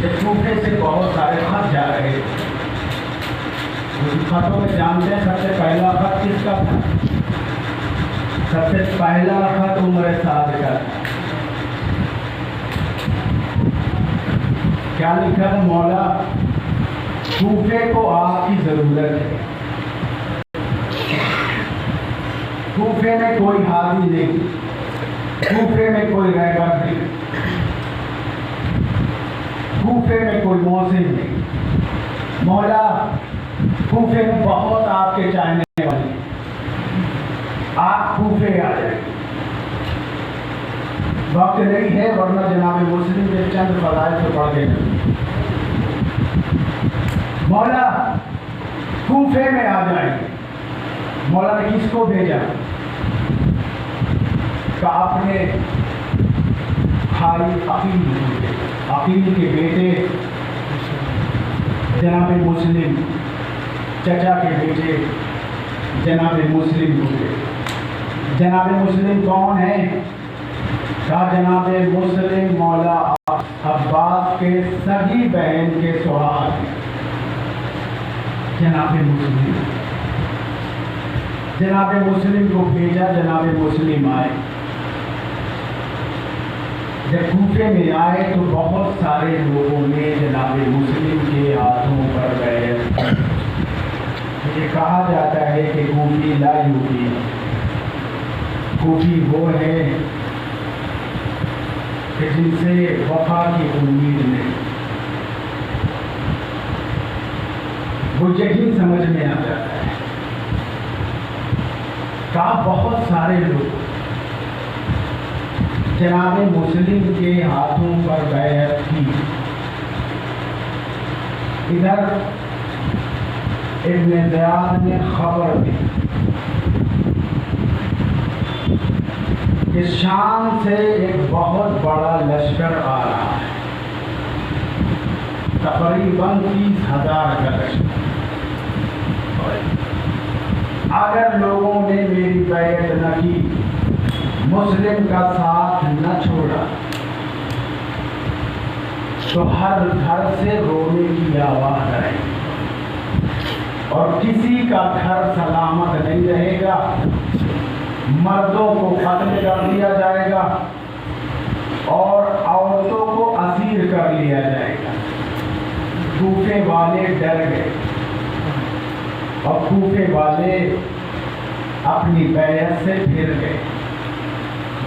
کہ کوفے سے بہت سارے خط جا رہے تھے. ان خطوں میں جانتے ہیں سب سے پہلا خط کس کا تھا؟ سب سے پہلا خط عمر سعد کا تھا. کیا لکھا تھا؟ مولا کوفے کو آپ کی ضرورت ہے. کوفے میں کوئی حاضی نہیں, کوفے میں کوئی رہبر نہیں, کوفے میں کوئی موسم نہیں. مولا کوفے میں بہت آپ کے چاہنے والے ہیں, آپ کوفے آ جائیں. وقت نہیں ہے ورنہ جناب مسلم کے چند فضائل کو پڑھ کے مولا کوفے میں آ جائیں. مولا نے کس کو بھیجا؟ کہ اپنے بھائی عقیل کے بیٹے جناب مسلم, چچا کے بیٹے جناب مسلم کو بھیجا. جناب مسلم کون ہیں؟ کہا جناب مسلم مولا عباس کے سگی بہن کے سہاگ ہیں. جناب مسلم کو بھیجا. جناب مسلم آئے. جب کوفے میں آئے تو بہت سارے لوگوں نے جناب مسلم کے ہاتھوں پر بیعت. یہ کہا جاتا ہے کہ کوفی لا یوفی, کوفی وہ ہے کہ جن سے وفا کی امید نہیں. وہ یہی سمجھ میں آ جاتا ہے. کہا بہت سارے لوگ جناب مسلم کے ہاتھوں پر بیعت کی. ادھر ابن زیاد نے خبر دی کہ شام سے ایک بہت بڑا لشکر آ رہا ہے, تقریباً 30,000 کا لشکر. اگر لوگوں نے میری بیعت نہ کی, مسلم کا ساتھ نہ چھوڑا, تو ہر گھر سے رونے کی آواز آئے اور کسی کا گھر سلامت نہیں رہے گا. مردوں کو قتل کر دیا جائے گا اور عورتوں کو اسیر کر لیا جائے گا. کوفے والے ڈر گئے اور کوفے والے اپنی بیعت سے پھر گئے.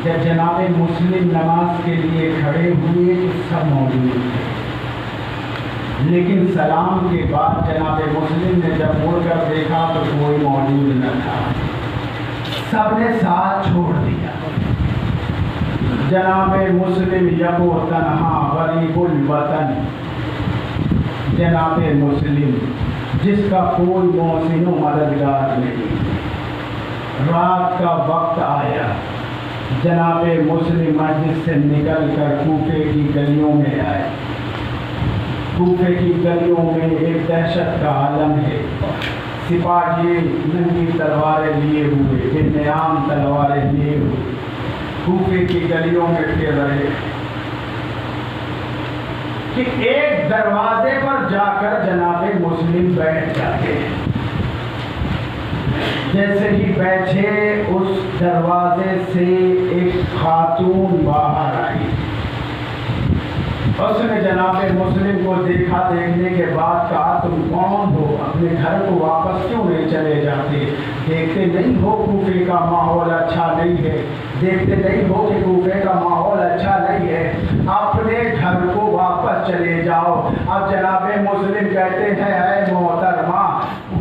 جب جناب مسلم نماز کے لیے کھڑے ہوئے تو سب موجود تھے, لیکن سلام کے بعد جناب مسلم نے جب مڑ کر دیکھا تو کوئی موجود نہ تھا. سب نے ساتھ چھوڑ دیا. جناب مسلم یبو تنہا غریب الوطن, جناب مسلم جس کا کوئی محسن و مددگار نہیں. رات کا وقت آیا, جناب مسلم مسجد سے نکل کر کوفے کی گلیوں میں آئے. کوفے کی گلیوں میں ایک دہشت کا عالم ہے. سپاہی ننگی تلواریں لیے ہوئے, بے نیام تلواریں لیے ہوئے کوفے کی گلیوں میں پھر رہے کہ ایک دروازے پر جا کر جناب مسلم بیٹھ جاتے ہیں. جیسے ہی بیٹھے اس دروازے سے ایک خاتون باہر آئی. اس نے جناب مسلم کو دیکھا. دیکھنے کے بعد کہا تم کون ہو, اپنے گھر کو واپس کیوں نہیں چلے جاتے؟ دیکھتے نہیں ہو کوفے کا ماحول اچھا نہیں ہے, دیکھتے نہیں ہو کہ کوفے کا ماحول اچھا نہیں ہے, اپنے گھر کو واپس چلے جاؤ. اب جناب مسلم کہتے ہیں اے محترمہ,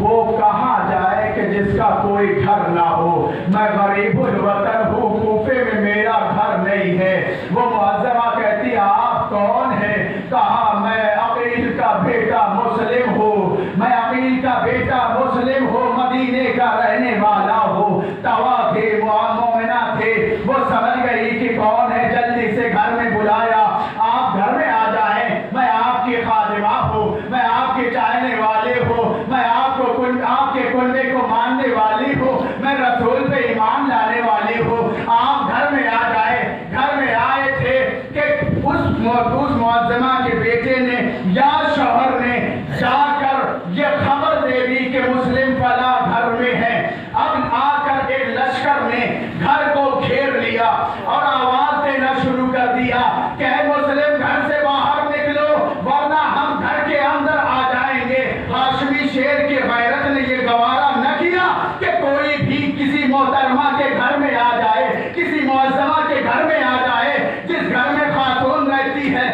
وہ کہاں جائے کہ جس کا کوئی گھر نہ ہو؟ میں غریب الوطن ہوں, کوفے میں میرا گھر نہیں ہے. وہ معظمہ کہتی آپ کون ہیں؟ کہا میں عقیل کا بیٹا مسلم ہوں, میں عقیل کا بیٹا مسلم ہوں, مدینے کا رہنے والا ہوں. توا تھے, مومنہ تھے, وہ سمجھ گئی کہ کون ہے, جلدی سے گھر میں بلایا. آپ گھر میں آ جائیں, میں آپ کی خادمہ ہوں, میں آپ کے چاہنے والے ہوں, میں آپ کے کلبے کو ماننے والی ہوں, میں رسول پہ ایمان لانے والی ہوں. آپ گھر میں آ جائیں. گھر میں آئے تھے کہ اس मुअज़्ज़मा के बेटे ने या शौहर ने जाकर ये खबर दे दी कि मुस्लिम फला घर में है। अब आकर एक लश्कर ने घर को घेर लिया और आवाज देना शुरू कर दिया कि ऐ मुस्लिम घर से बाहर निकलो वरना हम घर के अंदर आ जाएंगे। हाशमी शेर के गैरत ने ये गवारा न किया कि कोई भी किसी मोहतरमा के घर में आ जाए, किसी मुअज़्ज़मा के घर में आ जाए। जिस घर में खातून रहती है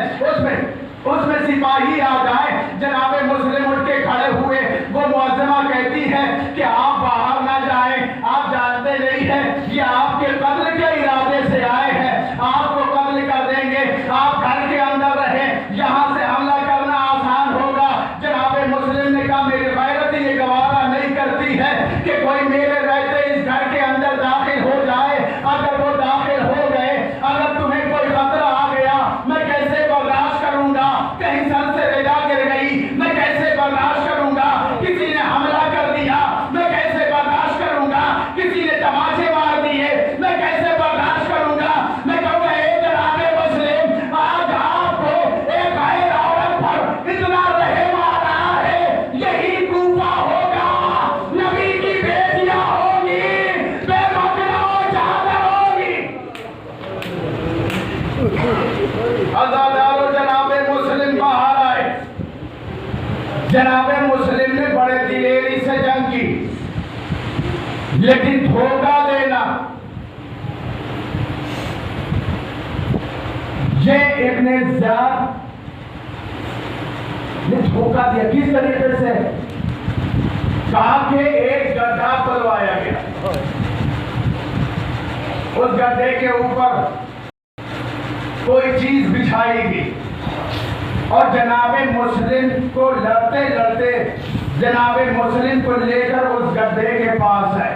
उसमें सिपाही आ जाए। जनाबे मुस्लिम उठ के खड़े हुए, वो मुअज़्ज़मा कहती है कि आप बाहर ना जाएं, आप जानते नहीं हैं ये आपके कत्ल के इरादे से आए हैं, आपको कत्ल कर देंगे, आप घर के अंदर रहें, यहाँ से हमला करना आसान होगा। जनाबे मुस्लिम ने कहा मेरी गैरत ये गवारा नहीं करती है कि कोई मेरे रहते इस घर के अंदर दाखिल हो जाए। अगर वो दाखिल हो गए, अगर तुम्हें कोई खतरा आ गया, मैं कैसे बर्दाश्त करूंगा? कहीं सर से रेजा गिर गई, मैं कैसे बर्दाश्त करूंगा? किसी ने हमला कर दिया, मैं कैसे बर्दाश्त करूंगा? किसी ने तमाचे मार दिए, मैं कैसे बर्दाश्त करूंगा? मैं कहूंगा ए जनाबे मुस्लिम, आज आपको एक गैर औरत पर इतना रहम आ रहा है, यही कूफा होगा, नबी की बेटियां होगी, बेमकना चादर होगी। अज़ादारो जनाबे मुस्लिम बाहर आए। जनाबे मुस्लिम ने बड़े दिलेरी से जंग की, लेकिन धोखा देना, ये इब्ने ज़ियाद ने धोखा दिया। किस तरीके से? कहा कि एक गड्ढा खुलवाया गया, उस गड्ढे के ऊपर कोई चीज बिछाई गई और जनाबे मुस्लिम को लड़ते लड़ते जनाबे मुस्लिम को लेकर उस गड्ढे के पास है।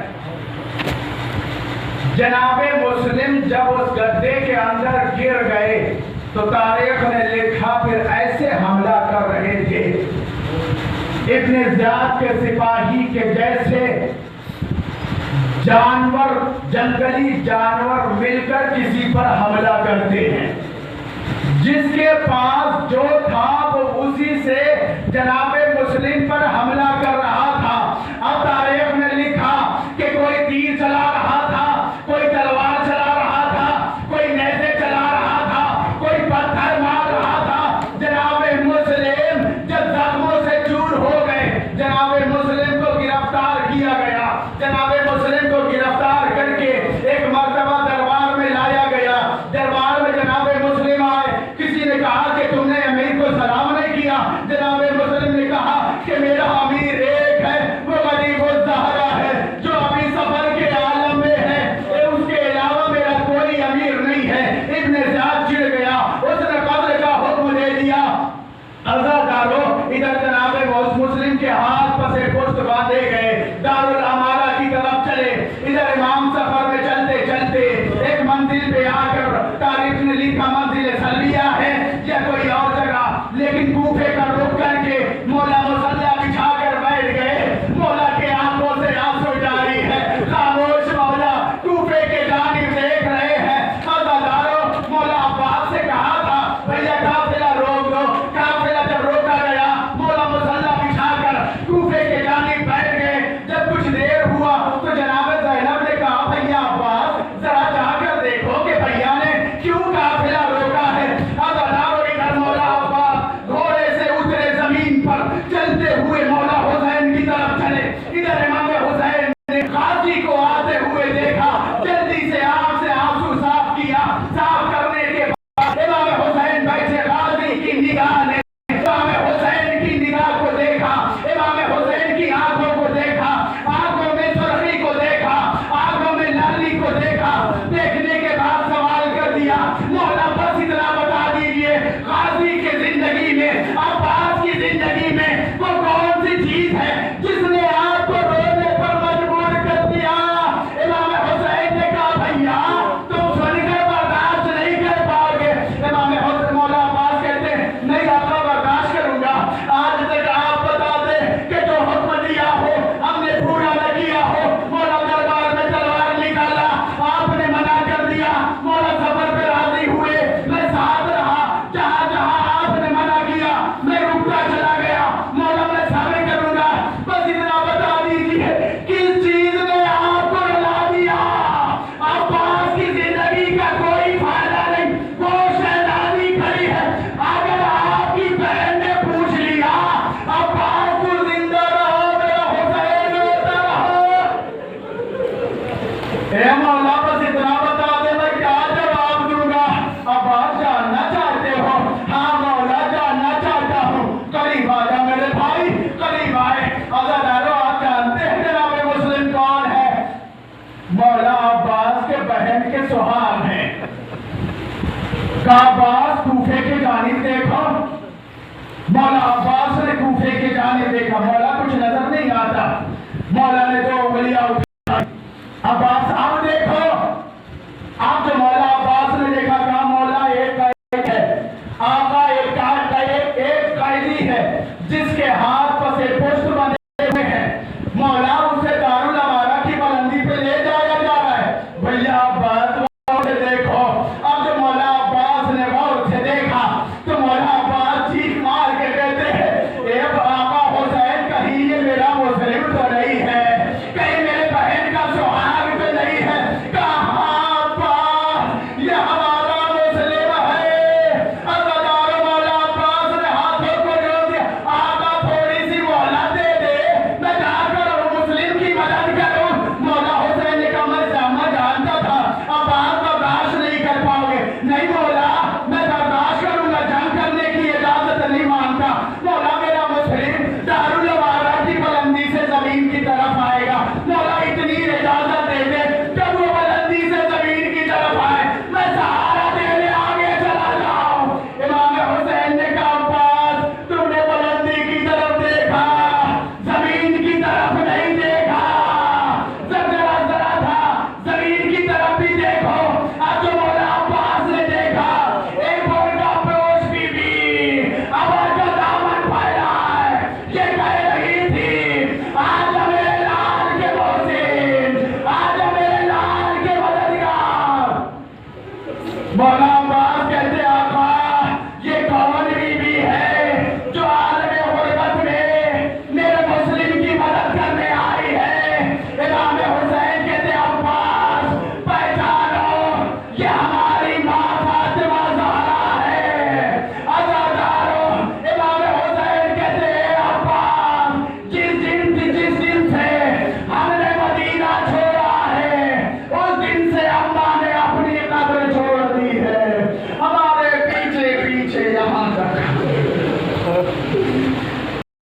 जनाबे मुस्लिम जब उस गड्ढे के अंदर गिर गए तो तारीख ने लिखा फिर ऐसे हमला कर रहे थे इब्ने ज़ियाद के सिपाही के जैसे जानवर, जंगली जानवर मिलकर किसी पर हमला करते हैं। जिसके पास जो था वो उसी से जनाबे मुस्लिम पर हमला कर रहा था। अब तारीख में लिखा कि कोई तीर चला रहा था, कोई तलवार चला रहा था, कोई नेज़े चला रहा था, कोई पत्थर मार रहा था। जनाबे मुस्लिम जब जख्मों से चूर हो गए, जनाबे मुस्लिम को गिरफ्तार किया गया। जनाबे मुस्लिम को गिरफ्तार करके एक मर्तबा दरबार में लाया गया। दरबार में जनाबे मुस्लिम आए, किसी ने कहा कि तुमने अमीर को सलाम नहीं किया। जनाबे मुस्लिम ने कहा कि मेरा अमीर एक है, वो गरीब ज़हरा है जो अभी सफर के आलम में है, उसके अलावा मेरा कोई अमीर नहीं है। इब्ने ज़ियाद चिढ़ गया, उसने कत्ल का हुक्म दे दिया। अज़ादारो इधर जनाबे मुस्लिम के हाथ पसे पुष्ट बांधे गए, दारुल अमारा की तरफ चले। इधर इमाम सफर में चलते चलते एक मंजिल पे आकर तारीख ने लिखा मंजिल सलबिया है या कोई और जगह, लेकिन कूफे का रुक कर अब्बास कूफे की जानिब देखो, मौला अब्बास ने कूफे की जानिब देखा, मौला कुछ नजर नहीं आता, मौला ने दो उंगलियां उठाई, अब्बास अब देखो, अब जो मौला अब्बास ने देखा कहा मौला एक कैदी है, आका एक कैदी है जिसके हाथ पर से पुष्ट बने हुए हैं, मौला उसे दारुल अमारा की बुलंदी पे ले जाया जा रहा है। भैया अब्बास से देखो, अब जो मौला अब्बास ने गौर से देखा तो मौला अब्बास चीख मार के कहते हैं, ए आका हुसैन कहीं ये मेरा मुस्लिम तो नहीं है, कहीं मेरे बहन का सुहाग तो नहीं है, कहा अब्बास ये हमारा मुस्लिम है। अज़ादार मौला अब्बास ने हाथों को जोड़ दिया, आका थोड़ी सी मोहलत दे दे, मैं जाकर मुस्लिम की मदद करूं। मौला हुसैन ने कहा मैं जानता था अब्बास बर्दाश्त नहीं कर पाओगे, नहीं मौला मैं बर्दाश्त करूंगा, जंग करने की इजाजत नहीं मांगता, मौला मेरा मुस्लिम दारुल अमारा की बुलंदी से जमीन की तरफ आएगा, मौला इतनी इजाजत दे दे जब वो बुलंदी से जमीन की तरफ आए मैं सहारा देने आगे चला जाऊं। इमाम हुसैन ने कहा अब्बास तुमने बुलंदी की तरफ देखा, जमीन की तरफ नहीं देखा, जरा था जमीन की तरफ भी देखो। अब जो मौला अब्बास ने देखा एक बोलका पेश बीबी आवाज का दामन फैला है, ये कह रही थी आज मेरे लाल के मोहसिन, आज मेरे लाल के मददगार। मौला अब्बास कहते आका ये कौन बीबी है जो आलमे गुरबत में मेरे मुस्लिम की मदद करने आई है। इमाम हुसैन कहते अब्बास पहचानो ये हमारी माँ फातिमा ज़हरा है। अज़ादारो इमाम हुसैन कहते अब्बास जिस दिन से हमने मदीना छोड़ा है उस दिन से अम्मा ने अपनी कब्र छोड़ दी है, हमारे पीछे पीछे यहाँ तक